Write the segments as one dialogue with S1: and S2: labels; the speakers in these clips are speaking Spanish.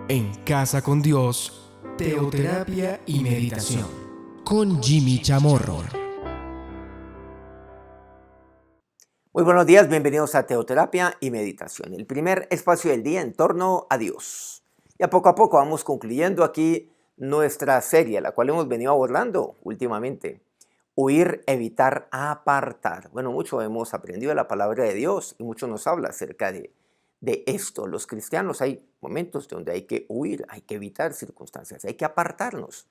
S1: En Casa con Dios, teoterapia y meditación, con Jimmy Chamorro.
S2: Muy buenos días, bienvenidos a Teoterapia y Meditación, el primer espacio del día en torno a Dios. Y a poco vamos concluyendo aquí nuestra serie, la cual hemos venido abordando últimamente. Huir, evitar, apartar. Bueno, mucho hemos aprendido de la palabra de Dios y mucho nos habla acerca de esto. Los cristianos hay momentos donde hay que huir, hay que evitar circunstancias, hay que apartarnos.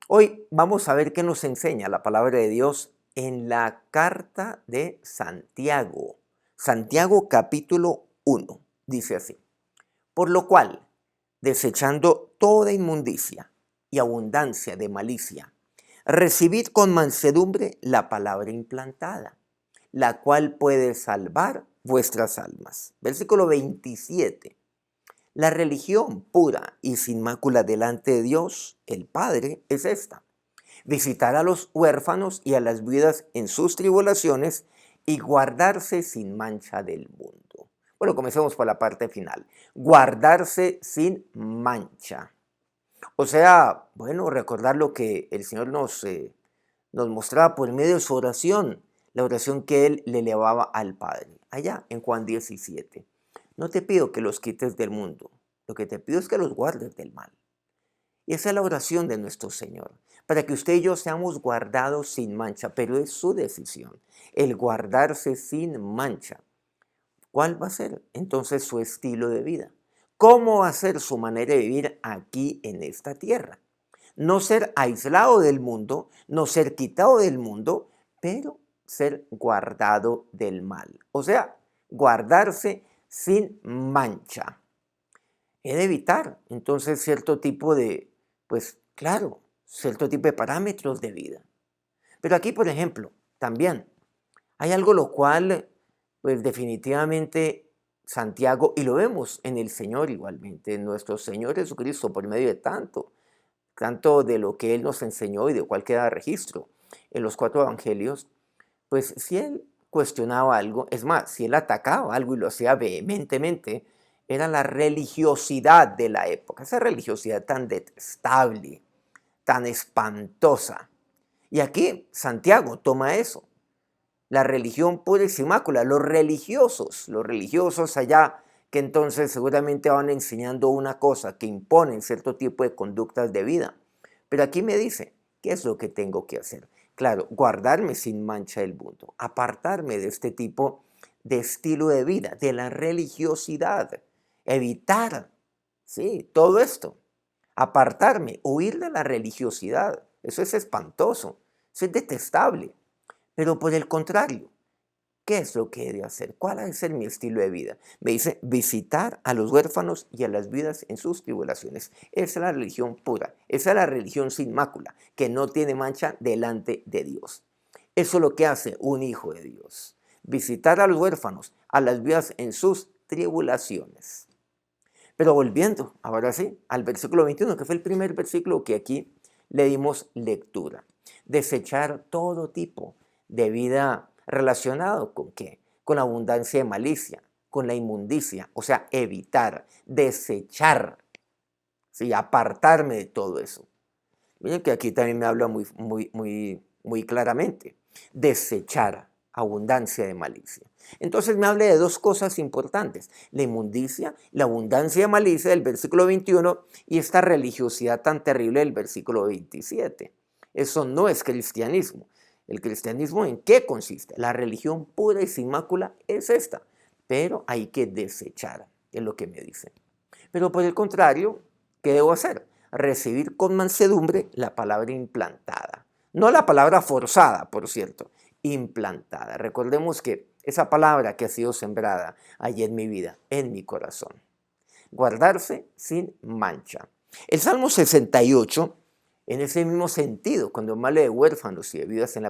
S2: Hoy vamos a ver qué nos enseña la palabra de Dios en la carta de Santiago. Santiago capítulo 1 dice así: por lo cual, desechando toda inmundicia y abundancia de malicia, recibid con mansedumbre la palabra implantada, la cual puede salvar vuestras almas. Versículo 27. La religión pura y sin mácula delante de Dios, el Padre, es esta: visitar a los huérfanos y a las viudas en sus tribulaciones y guardarse sin mancha del mundo. Bueno, comencemos por la parte final. Guardarse sin mancha. O sea, bueno, recordar lo que el Señor nos mostraba por medio de su oración, la oración que Él le elevaba al Padre, allá en Juan 17. No te pido que los quites del mundo, lo que te pido es que los guardes del mal. Y esa es la oración de nuestro Señor, para que usted y yo seamos guardados sin mancha, pero es su decisión, el guardarse sin mancha. ¿Cuál va a ser entonces su estilo de vida? ¿Cómo va a ser su manera de vivir aquí en esta tierra? No ser aislado del mundo, no ser quitado del mundo, pero ser guardado del mal. O sea, guardarse sin mancha. He de evitar entonces cierto tipo de, pues claro, cierto tipo de parámetros de vida. Pero aquí, por ejemplo, también hay algo lo cual, pues definitivamente Santiago, y lo vemos en el Señor igualmente, en nuestro Señor Jesucristo, por medio de tanto de lo que Él nos enseñó y de cual queda registro en los 4 evangelios, pues si Él cuestionaba algo, es más, si Él atacaba algo y lo hacía vehementemente, era la religiosidad de la época, esa religiosidad tan detestable, tan espantosa. Y aquí Santiago toma eso, la religión pura y sin mácula, los religiosos allá que entonces seguramente van enseñando una cosa, que imponen cierto tipo de conductas de vida. Pero aquí me dice, ¿qué es lo que tengo que hacer? Claro, guardarme sin mancha del mundo, apartarme de este tipo de estilo de vida, de la religiosidad, evitar, sí, todo esto, apartarme, huir de la religiosidad. Eso es espantoso, eso es detestable. Pero por el contrario, ¿qué es lo que he de hacer? ¿Cuál ha de ser mi estilo de vida? Me dice, visitar a los huérfanos y a las viudas en sus tribulaciones. Esa es la religión pura, esa es la religión sin mácula, que no tiene mancha delante de Dios. Eso es lo que hace un hijo de Dios. Visitar a los huérfanos, a las viudas en sus tribulaciones. Pero volviendo, ahora sí, al versículo 21, que fue el primer versículo que aquí le dimos lectura. Desechar todo tipo de vida relacionado con ¿qué? Con la abundancia de malicia, con la inmundicia, o sea, evitar, desechar, ¿sí? Apartarme de todo eso. Miren que aquí también me habla muy claramente. Desechar, abundancia de malicia. Entonces me habla de dos cosas importantes: la inmundicia, la abundancia de malicia del versículo 21 y esta religiosidad tan terrible del versículo 27. Eso no es cristianismo. ¿El cristianismo en qué consiste? La religión pura y sin mácula es esta, pero hay que desechar, es lo que me dice. Pero por el contrario, ¿qué debo hacer? Recibir con mansedumbre la palabra implantada. No la palabra forzada, por cierto, implantada. Recordemos que esa palabra que ha sido sembrada allí en mi vida, en mi corazón. Guardarse sin mancha. El Salmo 68, en ese mismo sentido, cuando me habla de huérfanos y de viudas en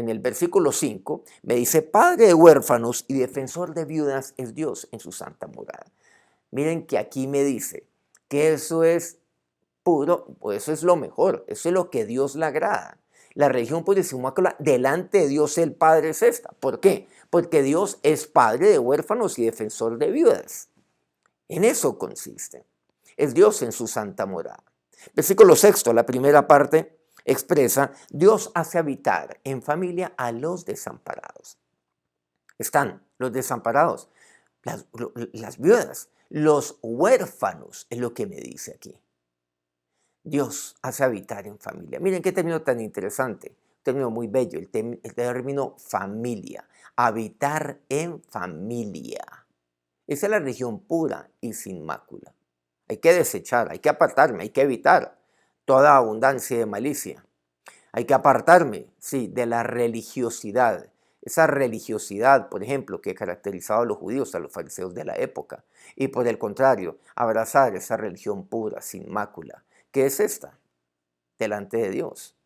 S2: el versículo 5, me dice, Padre de huérfanos y defensor de viudas es Dios en su santa morada. Miren que aquí me dice que eso es puro, o eso es lo mejor, eso es lo que Dios le agrada. La religión pura y sin mácula delante de Dios el Padre es esta. ¿Por qué? Porque Dios es Padre de huérfanos y defensor de viudas. En eso consiste. Es Dios en su santa morada. Versículo sexto, la primera parte expresa: Dios hace habitar en familia a los desamparados. Están los desamparados, las viudas, los huérfanos, es lo que me dice aquí. Dios hace habitar en familia. Miren qué término tan interesante, un término muy bello, el término familia, habitar en familia. Esa es la religión pura y sin mácula. Hay que desechar, hay que apartarme, hay que evitar toda abundancia de malicia. Hay que apartarme, sí, de la religiosidad. Esa religiosidad, por ejemplo, que caracterizaba a los judíos, a los fariseos de la época. Y por el contrario, abrazar esa religión pura, sin mácula. ¿Qué es esta? Delante de Dios.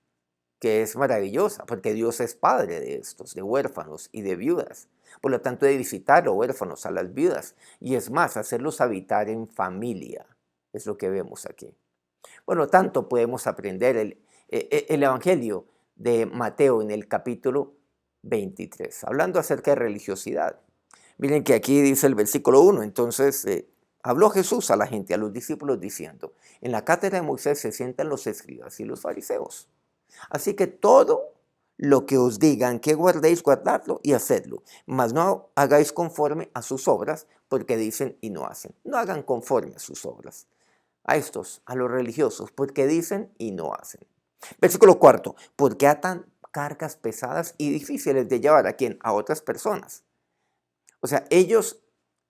S2: Que es maravillosa, porque Dios es padre de estos, de huérfanos y de viudas. Por lo tanto, de visitar a los huérfanos, a las viudas. Y es más, hacerlos habitar en familia. Es lo que vemos aquí. Bueno, tanto podemos aprender el Evangelio de Mateo en el capítulo 23, hablando acerca de religiosidad. Miren que aquí dice el versículo 1, entonces habló Jesús a la gente, a los discípulos, diciendo: en la cátedra de Moisés se sientan los escribas y los fariseos. Así que todo lo que os digan que guardéis, guardadlo y hacedlo, mas no hagáis conforme a sus obras, porque dicen y no hacen. No hagan conforme a sus obras. A estos, a los religiosos, porque dicen y no hacen. Versículo 4, porque atan cargas pesadas y difíciles de llevar. ¿A quién? A otras personas. O sea, ellos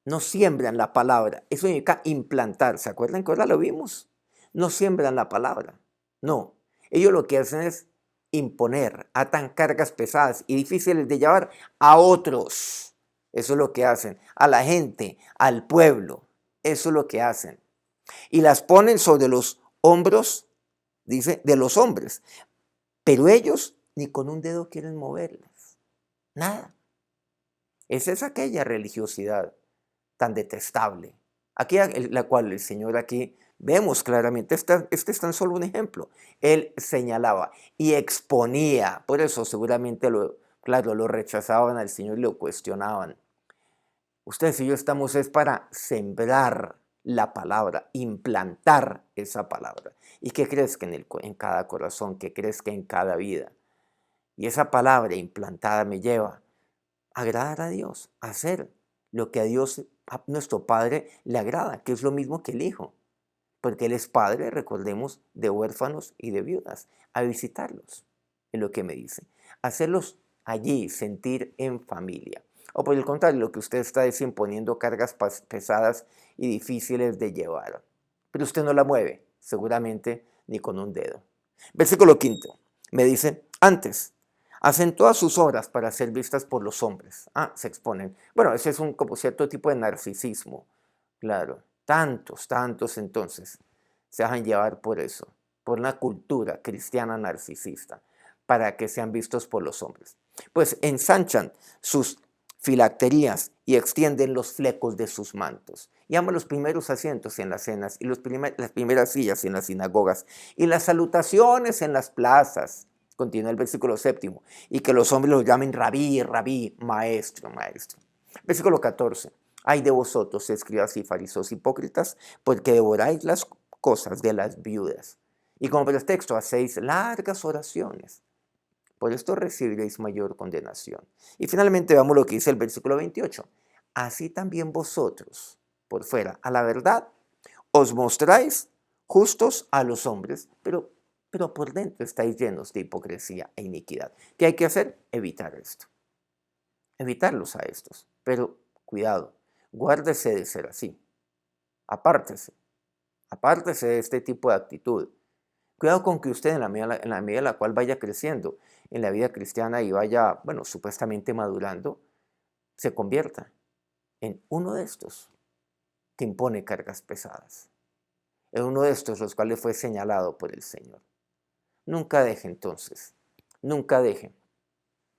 S2: no siembran la palabra. Eso significa implantar. ¿Se acuerdan que ahora lo vimos? No siembran la palabra. No. Ellos lo que hacen es imponer, atan cargas pesadas y difíciles de llevar a otros. Eso es lo que hacen. A la gente, al pueblo. Eso es lo que hacen. Y las ponen sobre los hombros, dice, de los hombres. Pero ellos ni con un dedo quieren moverlas. Nada. Esa es aquella religiosidad tan detestable. Aquí, la cual el Señor aquí vemos claramente, este es tan solo un ejemplo. Él señalaba y exponía, por eso seguramente lo rechazaban al Señor y lo cuestionaban. Ustedes y yo estamos es para sembrar la palabra, implantar esa palabra y que crezca en cada corazón, que crezca en cada vida. Y esa palabra implantada me lleva a agradar a Dios, a hacer lo que a Dios, a nuestro Padre, le agrada, que es lo mismo que el Hijo. Porque Él es Padre, recordemos, de huérfanos y de viudas, a visitarlos, es lo que me dice. Hacerlos allí sentir en familia. O por el contrario, lo que usted está es imponiendo cargas pesadas y difíciles de llevar. Pero usted no la mueve, seguramente ni con un dedo. Versículo 5, me dice: antes, hacen todas sus obras para ser vistas por los hombres. Se exponen. Bueno, ese es como cierto tipo de narcisismo, claro. Tantos entonces se dejan llevar por eso, por una cultura cristiana narcisista, para que sean vistos por los hombres. Pues ensanchan sus filacterías y extienden los flecos de sus mantos. Llaman los primeros asientos en las cenas y las primeras sillas en las sinagogas y las salutaciones en las plazas. Continúa el versículo 7, y que los hombres los llamen rabí, rabí, maestro, maestro. Versículo 14. Ay de vosotros, escribas y fariseos hipócritas, porque devoráis las cosas de las viudas, y como pretexto hacéis largas oraciones. Por esto recibiréis mayor condenación. Y finalmente veamos lo que dice el versículo 28. Así también vosotros, por fuera, a la verdad, os mostráis justos a los hombres, pero por dentro estáis llenos de hipocresía e iniquidad. ¿Qué hay que hacer? Evitar esto. Evitarlos a estos. Pero cuidado, guárdese de ser así. Apártese. Apártese de este tipo de actitud. Cuidado con que usted en la medida en la cual vaya creciendo en la vida cristiana y vaya, bueno, supuestamente madurando, se convierta en uno de estos que impone cargas pesadas. En uno de estos los cuales fue señalado por el Señor. Nunca deje entonces, nunca deje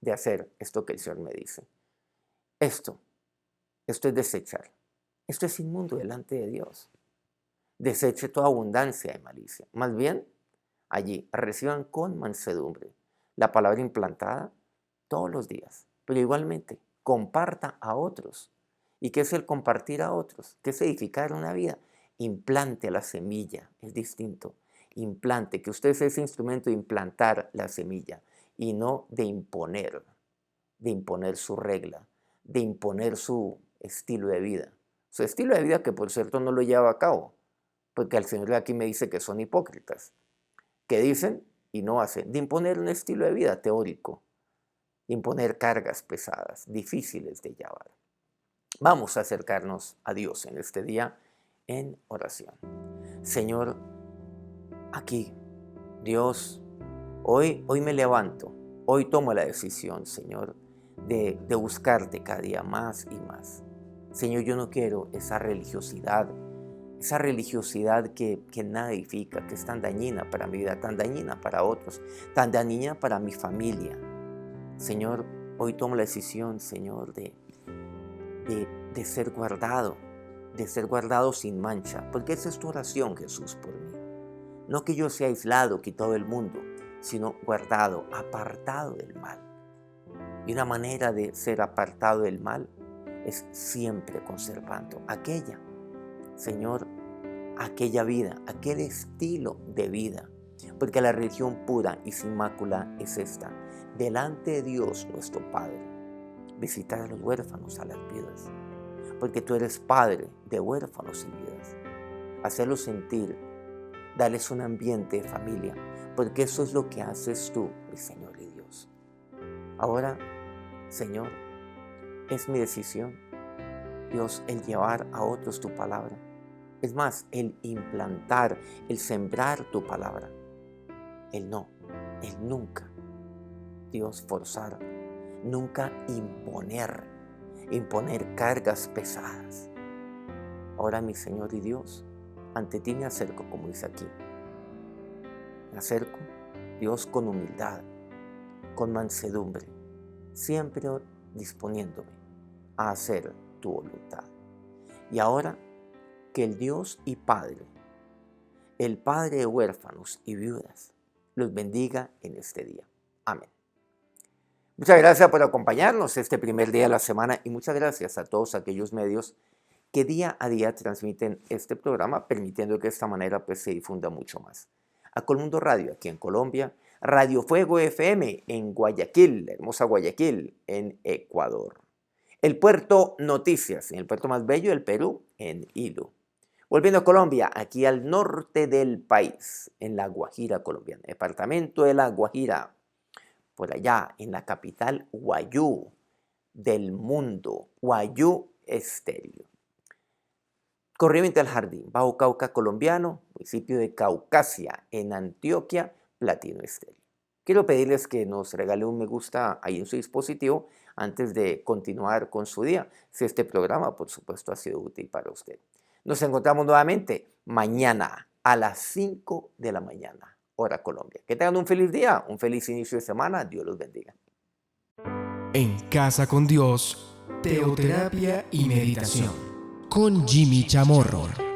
S2: de hacer esto que el Señor me dice. Esto es desechar. Esto es inmundo delante de Dios. Deseche toda abundancia de malicia. Más bien, allí reciban con mansedumbre la palabra implantada todos los días. Pero igualmente, comparta a otros ¿Y qué es el compartir a otros? ¿Qué es edificar una vida? Implante la semilla, es distinto. Implante, que usted es ese instrumento de implantar la semilla y no de imponer su regla, de imponer su estilo de vida. Su estilo de vida que por cierto no lo lleva a cabo, porque el Señor aquí me dice que son hipócritas, que dicen y no hacen, de imponer un estilo de vida teórico, de imponer cargas pesadas, difíciles de llevar. Vamos a acercarnos a Dios en este día en oración. Señor, aquí, Dios, hoy me levanto, hoy tomo la decisión, Señor, de buscarte cada día más y más. Señor, yo no quiero esa religiosidad que nada edifica, que es tan dañina para mi vida, tan dañina para otros, tan dañina para mi familia. Señor, hoy tomo la decisión, Señor, de ser guardado sin mancha, porque esa es tu oración, Jesús, por mí. No que yo sea aislado, quitado del mundo, sino guardado, apartado del mal. Y una manera de ser apartado del mal es siempre conservando aquella vida, aquel estilo de vida. Porque la religión pura y sin mácula es esta: delante de Dios nuestro Padre, visitar a los huérfanos, a las viudas. Porque tú eres Padre de huérfanos y viudas. Hacerlos sentir, darles un ambiente de familia, porque eso es lo que haces tú, mi Señor y Dios. Ahora, Señor, es mi decisión, Dios, el llevar a otros tu palabra. Es más, el implantar, el sembrar tu palabra. El nunca, Dios, forzar, nunca imponer cargas pesadas. Ahora, mi Señor y Dios, ante ti me acerco, como dice aquí. Me acerco, Dios, con humildad, con mansedumbre, siempre disponiéndome a hacer tu voluntad. Y ahora, que el Dios y Padre, el Padre de huérfanos y viudas, los bendiga en este día. Amén. Muchas gracias por acompañarnos este primer día de la semana y muchas gracias a todos aquellos medios que día a día transmiten este programa, permitiendo que de esta manera se difunda mucho más. A Colmundo Radio, aquí en Colombia, Radio Fuego FM en Guayaquil, la hermosa Guayaquil, en Ecuador. El Puerto Noticias, en el puerto más bello del Perú, en Hilo. Volviendo a Colombia, aquí al norte del país, en La Guajira colombiana, departamento de La Guajira, por allá en la capital Guayú del mundo, Guayú Estéreo. Corriente al Jardín, Bajo Cauca colombiano, municipio de Caucasia, en Antioquia, Platino Estéreo. Quiero pedirles que nos regale un me gusta ahí en su dispositivo antes de continuar con su día, si este programa, por supuesto, ha sido útil para usted. Nos encontramos nuevamente mañana a las 5 de la mañana, hora Colombia. Que tengan un feliz día, un feliz inicio de semana. Dios los bendiga.
S1: En Casa con Dios, teoterapia y meditación con Jimmy Chamorro.